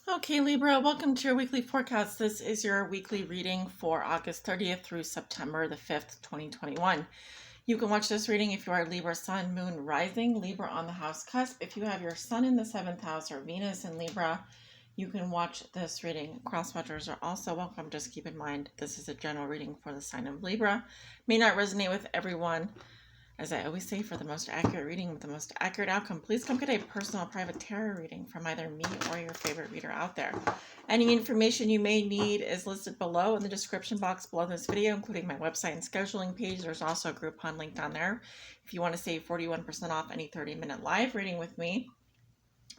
Okay, Libra, welcome to your weekly forecast. This is your weekly reading for August 30th through September the 5th, 2021. You can watch this reading if you are Libra, Sun, Moon, Rising, Libra on the house cusp. If you have your Sun in the 7th house or Venus in Libra, you can watch this reading. Cross-watchers are also welcome. Just keep in mind, this is a general reading for the sign of Libra. May not resonate with everyone. As I always say, for the most accurate reading with the most accurate outcome, please come get a personal private tarot reading from either me or your favorite reader out there. Any information you may need is listed below in the description box below this video, including my website and scheduling page. There's also a Groupon link down there if you want to save 41% off any 30-minute live reading with me.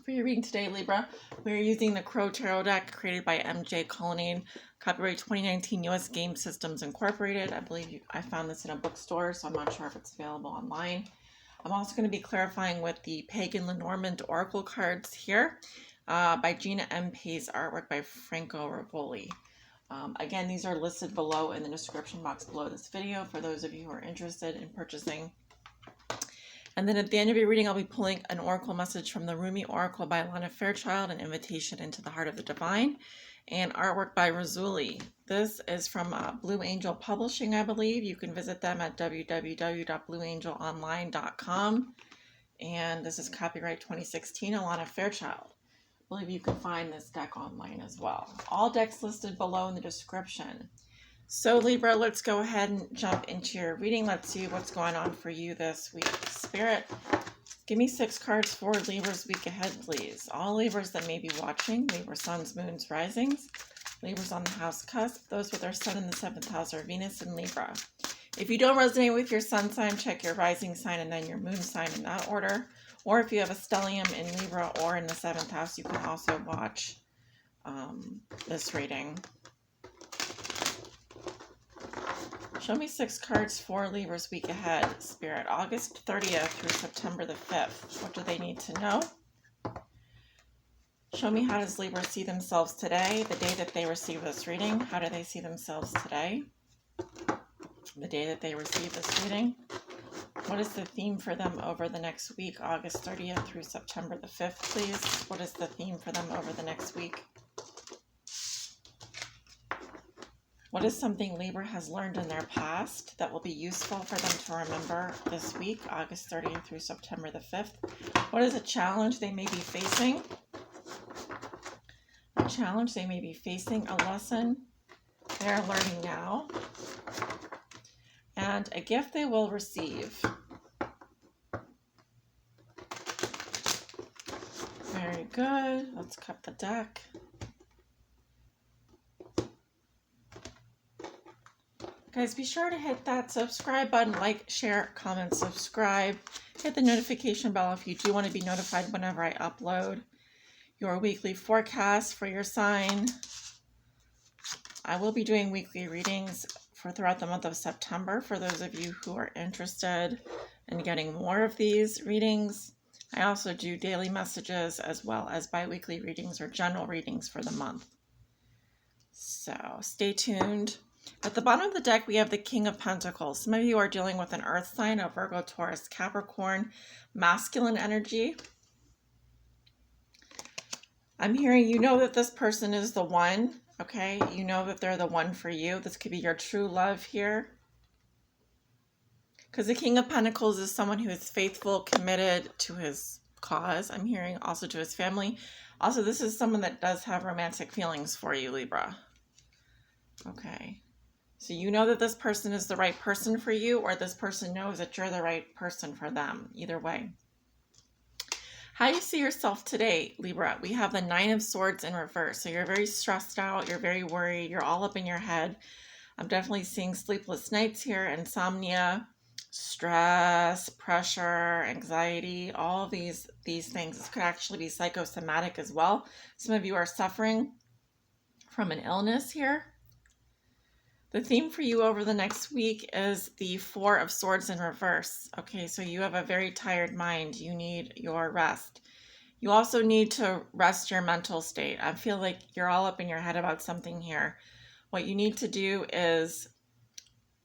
For your reading today, Libra, we're using the Crow Tarot deck created by MJ Colonnade, copyright 2019 U.S. Game Systems Incorporated. I believe I found this in a bookstore, so I'm not sure if it's available online. I'm also going to be clarifying with the Pagan Lenormand Oracle cards here by Gina M. Pay's artwork by Franco Rivoli. Again, these are listed below in the description box below this video for those of you who are interested in purchasing. And then at the end of your reading, I'll be pulling an oracle message from the RUMI Oracle by Lana Fairchild, an invitation into the heart of the divine, and artwork by Razuli. This is from Blue Angel Publishing, I believe. You can visit them at www.blueangelonline.com. And this is copyright 2016, Alana Fairchild. I believe you can find this deck online as well. All decks listed below in the description. So Libra, let's go ahead and jump into your reading. Let's see what's going on for you this week. Spirit, give me 6 cards for Libra's week ahead, please. All Libras that may be watching, Libra Suns, Moons, Risings, Libras on the house cusp, those with their Sun in the 7th house or Venus in Libra. If you don't resonate with your Sun sign, check your Rising sign and then your Moon sign in that order. Or if you have a stellium in Libra or in the 7th house, you can also watch this reading. Show me 6 cards for Libra's week ahead, Spirit. August 30th through September the 5th. What do they need to know? Show me, how does Libra see themselves today, the day that they receive this reading? How do they see themselves today, the day that they receive this reading? What is the theme for them over the next week, August 30th through September the 5th, please? What is the theme for them over the next week? What is something Libra has learned in their past that will be useful for them to remember this week, August 30th through September the 5th? What is a challenge they may be facing? A challenge they may be facing, a lesson they are learning now, and a gift they will receive. Very good. Let's cut the deck. Guys, be sure to hit that subscribe button, like, share, comment, subscribe. Hit the notification bell if you do want to be notified whenever I upload your weekly forecast for your sign. I will be doing weekly readings throughout the month of September for those of you who are interested in getting more of these readings. I also do daily messages as well as bi-weekly readings or general readings for the month. So stay tuned. At the bottom of the deck, we have the King of Pentacles. Some of you are dealing with an earth sign, a Virgo, Taurus, Capricorn, masculine energy. I'm hearing you know that this person is the one, okay? You know that they're the one for you. This could be your true love here. Because the King of Pentacles is someone who is faithful, committed to his cause. I'm hearing also to his family. Also, this is someone that does have romantic feelings for you, Libra. Okay. So you know that this person is the right person for you, or this person knows that you're the right person for them. Either way. How do you see yourself today, Libra? We have the 9 of Swords in reverse. So you're very stressed out. You're very worried. You're all up in your head. I'm definitely seeing sleepless nights here, insomnia, stress, pressure, anxiety, all these things. This could actually be psychosomatic as well. Some of you are suffering from an illness here. The theme for you over the next week is the 4 of Swords in reverse. Okay, so you have a very tired mind. You need your rest. You also need to rest your mental state. I feel like you're all up in your head about something here. What you need to do is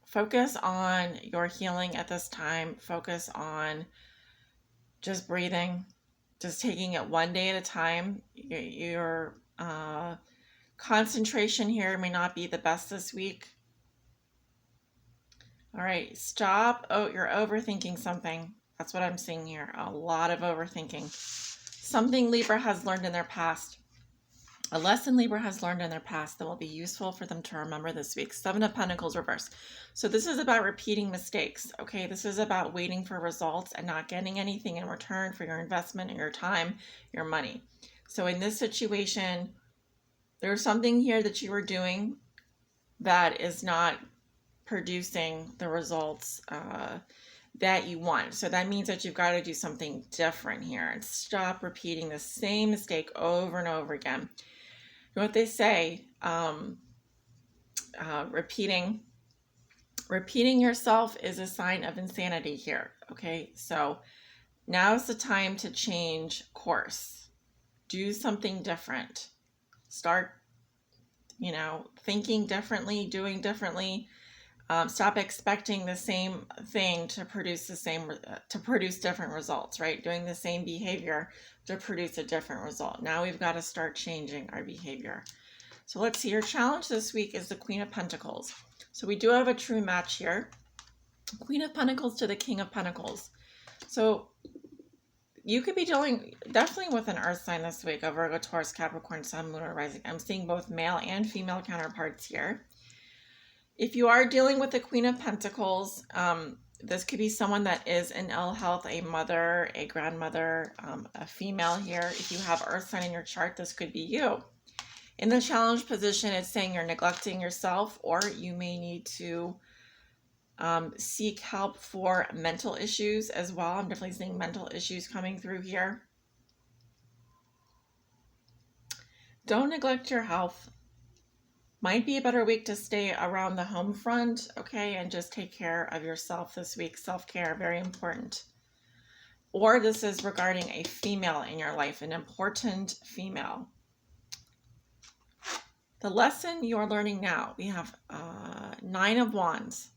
focus on your healing at this time. Focus on just breathing, just taking it one day at a time. You're Concentration here may not be the best this week. All right, stop. Oh, you're overthinking something. That's what I'm seeing here. A lot of overthinking. Something Libra has learned in their past. A lesson Libra has learned in their past that will be useful for them to remember this week. 7 of Pentacles reverse. So this is about repeating mistakes, okay? This is about waiting for results and not getting anything in return for your investment and your time, your money. So in this situation, there's something here that you were doing that is not producing the results that you want. So that means that you've got to do something different here and stop repeating the same mistake over and over again. You know what they say, repeating yourself is a sign of insanity here. Okay, so now is the time to change course. Do something different. Start, thinking differently, doing differently. Stop expecting the same thing to produce different results, right? Doing the same behavior to produce a different result. Now we've got to start changing our behavior. So let's see, your challenge this week is the Queen of Pentacles. So we do have a true match here. Queen of Pentacles to the King of Pentacles. So you could be dealing definitely with an earth sign this week, a Virgo, Taurus, Capricorn, Sun, Moon, or Rising. I'm seeing both male and female counterparts here. If you are dealing with the Queen of Pentacles, this could be someone that is in ill health, a mother, a grandmother, a female here. If you have earth sign in your chart, this could be you. In the challenge position, it's saying you're neglecting yourself, or you may need to seek help for mental issues as well. I'm definitely seeing mental issues coming through here. Don't neglect your health. Might be a better week to stay around the home front, okay, and just take care of yourself this week. Self-care, very important. Or this is regarding a female in your life, an important female. The lesson you're learning now, we have 9 of Wands.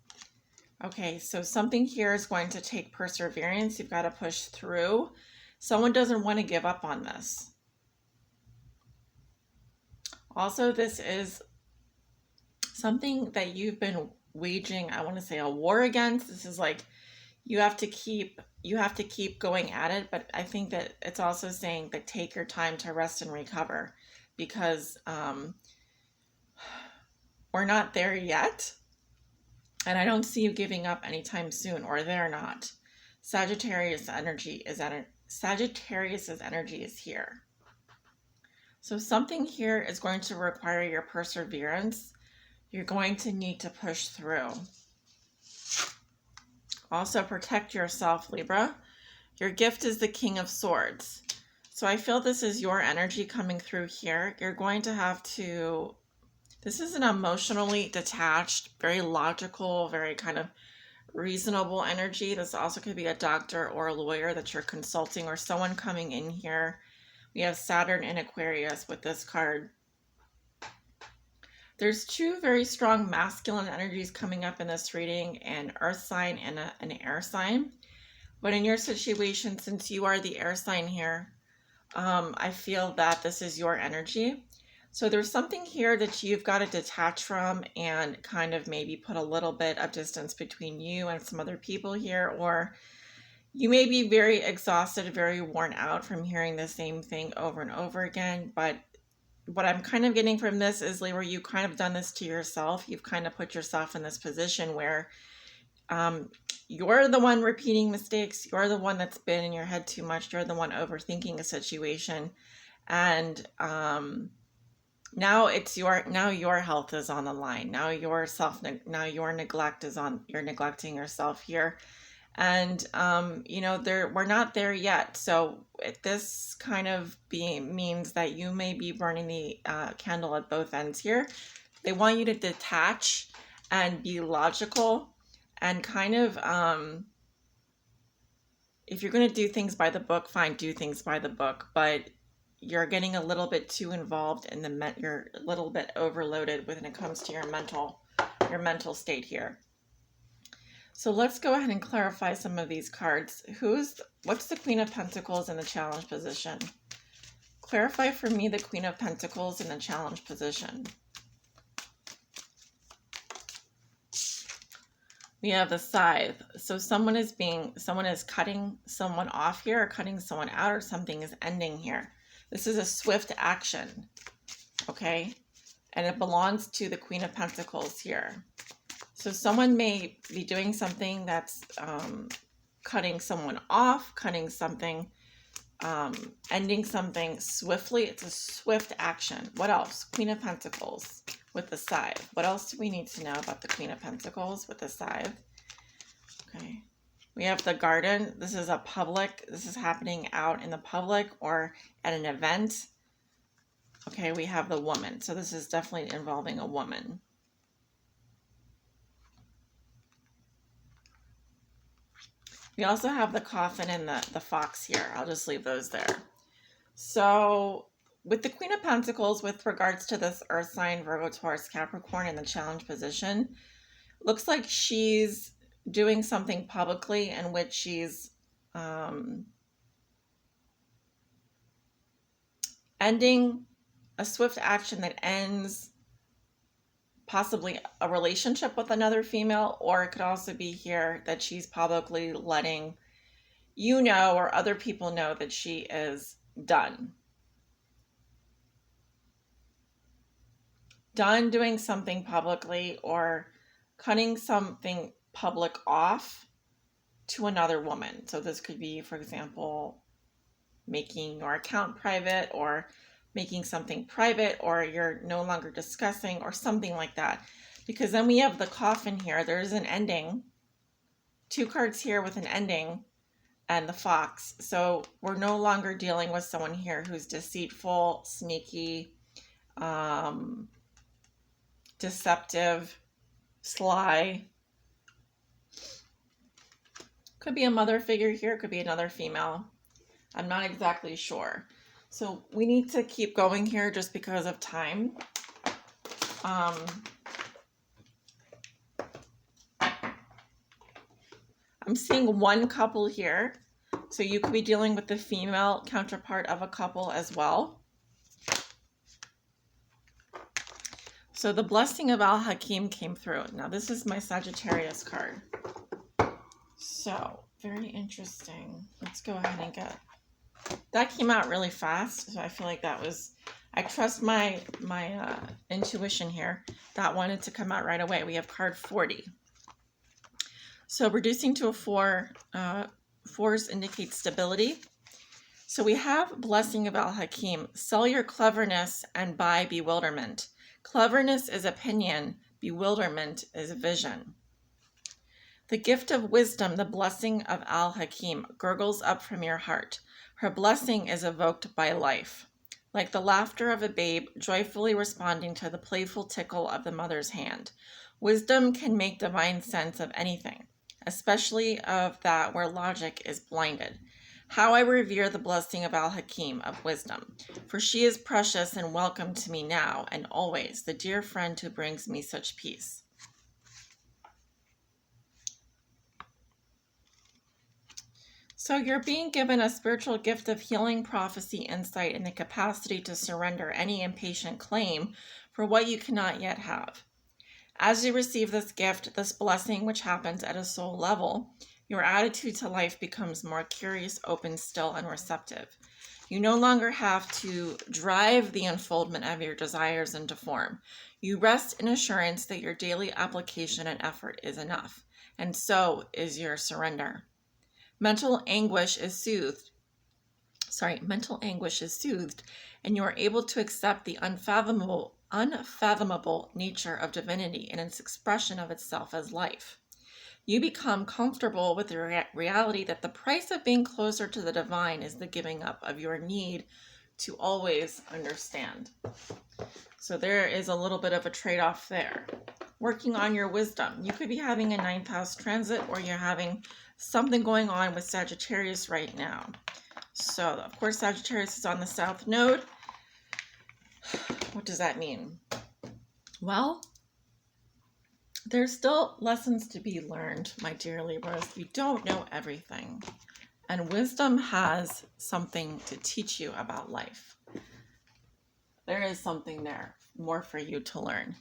Okay, so something here is going to take perseverance. You've got to push through. Someone doesn't want to give up on this. Also, this is something that you've been waging, I want to say, a war against. This is like you have to keep going at it, but I think that it's also saying that take your time to rest and recover, because we're not there yet, and I don't see you giving up anytime soon, or they're not. Sagittarius's energy is here. So something here is going to require your perseverance. You're going to need to push through. Also, protect yourself, Libra. Your gift is the King of Swords. So I feel this is your energy coming through here. You're going to have to, this is an emotionally detached, very logical, very kind of reasonable energy. This also could be a doctor or a lawyer that you're consulting, or someone coming in here. We have Saturn and Aquarius with this card. There's 2 very strong masculine energies coming up in this reading, an earth sign and an air sign. But in your situation, since you are the air sign here, I feel that this is your energy. So there's something here that you've got to detach from and kind of maybe put a little bit of distance between you and some other people here, or you may be very exhausted, very worn out from hearing the same thing over and over again. But what I'm kind of getting from this is, Libra, you kind of done this to yourself. You've kind of put yourself in this position where you're the one repeating mistakes. You're the one that's been in your head too much. You're the one overthinking a situation. And now your health is on the line. Now your neglect is on, you're neglecting yourself here. And, we're not there yet. So this kind of means that you may be burning the candle at both ends here. They want you to detach and be logical and kind of, if you're going to do things by the book, fine, do things by the book, but you're getting a little bit too involved in you're a little bit overloaded when it comes to your mental state here. So let's go ahead and clarify some of these cards. What's the Queen of Pentacles in the challenge position? clarify for me the Queen of Pentacles in the challenge position. We have the scythe. So someone is cutting someone off here, or cutting someone out, or something is ending here. This is a swift action, okay? And it belongs to the Queen of Pentacles here. So someone may be doing something that's cutting someone off, cutting something, ending something swiftly. It's a swift action. What else? Queen of Pentacles with the scythe. What else do we need to know about the Queen of Pentacles with the scythe? Okay. We have the garden. This is this is happening out in the public or at an event. Okay, we have the woman. So this is definitely involving a woman. We also have the coffin and the fox here. I'll just leave those there. So with the Queen of Pentacles, with regards to this earth sign, Virgo, Taurus, Capricorn in the challenge position, looks like she's doing something publicly in which she's ending a swift action that ends possibly a relationship with another female, or it could also be here that she's publicly letting you know, or other people know, that she is done doing something publicly, or cutting something public off to another woman. So this could be, for example, making your account private, or making something private, or you're no longer discussing, or something like that. Because then we have the coffin here. There's an ending. 2 cards here with an ending, and the fox. So we're no longer dealing with someone here who's deceitful, sneaky, deceptive, sly. Could be a mother figure here. Could be another female. I'm not exactly sure. So we need to keep going here just because of time. I'm seeing one couple here. So you could be dealing with the female counterpart of a couple as well. So the blessing of Al-Hakim came through. Now this is my Sagittarius card. So very interesting. Let's go ahead and get... That came out really fast, so I feel like that was... I trust my intuition here. That wanted to come out right away. We have card 40. So reducing to a 4, 4s indicate stability. So we have blessing of Al-Hakim. Sell your cleverness and buy bewilderment. Cleverness is opinion. Bewilderment is vision. The gift of wisdom, the blessing of Al-Hakim, gurgles up from your heart. Her blessing is evoked by life, like the laughter of a babe joyfully responding to the playful tickle of the mother's hand. Wisdom can make divine sense of anything, especially of that where logic is blinded. How I revere the blessing of Al-Hakim, of wisdom, for she is precious and welcome to me now and always, the dear friend who brings me such peace. So you're being given a spiritual gift of healing, prophecy, insight, and the capacity to surrender any impatient claim for what you cannot yet have. As you receive this gift, this blessing, which happens at a soul level, your attitude to life becomes more curious, open, still, and receptive. You no longer have to drive the unfoldment of your desires into form. You rest in assurance that your daily application and effort is enough, and so is your surrender. Mental anguish is soothed, and you are able to accept the unfathomable nature of divinity in its expression of itself as life. You become comfortable with the reality that the price of being closer to the divine is the giving up of your need to always understand. So there is a little bit of a trade-off there. Working on your wisdom. You could be having a 9th house transit, or you're having something going on with Sagittarius right now. So, of course, Sagittarius is on the South Node. What does that mean? Well, there's still lessons to be learned, my dear Libras. You don't know everything. And wisdom has something to teach you about life. There is something there more for you to learn.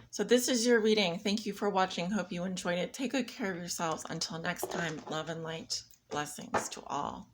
So this is your reading. Thank you for watching. Hope you enjoyed it. Take good care of yourselves. Until next time, love and light. Blessings to all.